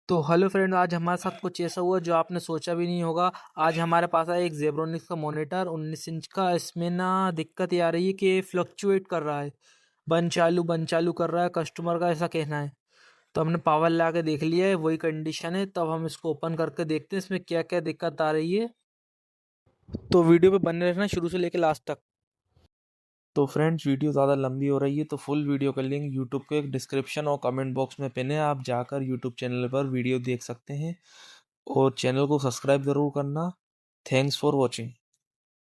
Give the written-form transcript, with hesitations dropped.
तो hello friend, आज हमारे साथ कुछ ऐसा हुआ जो आपने सोचा भी नहीं होगा। आज हमारे पास है एक जेब्रोनिक्स का मॉनिटर 19 इंच का। इसमें ना दिक्कत ये आ रही है कि फ्लक्चुएट कर रहा है, बंद चालू कर रहा है, कस्टमर का ऐसा कहना है। तो हमने पावर लगा के देख लिया है, वही कंडीशन है। तब हम इसको ओपन करके देखते हैं इसमें क्या क्या दिक्कत आ रही है। तो वीडियो पे बने रहना शुरू से लेकर लास्ट तक। तो फ्रेंड्स, वीडियो ज़्यादा लंबी हो रही है तो फुल वीडियो का लिंक यूट्यूब के डिस्क्रिप्शन और कमेंट बॉक्स में पिन है, आप जाकर यूट्यूब चैनल पर वीडियो देख सकते हैं और चैनल को सब्सक्राइब ज़रूर करना। Thanks for watching.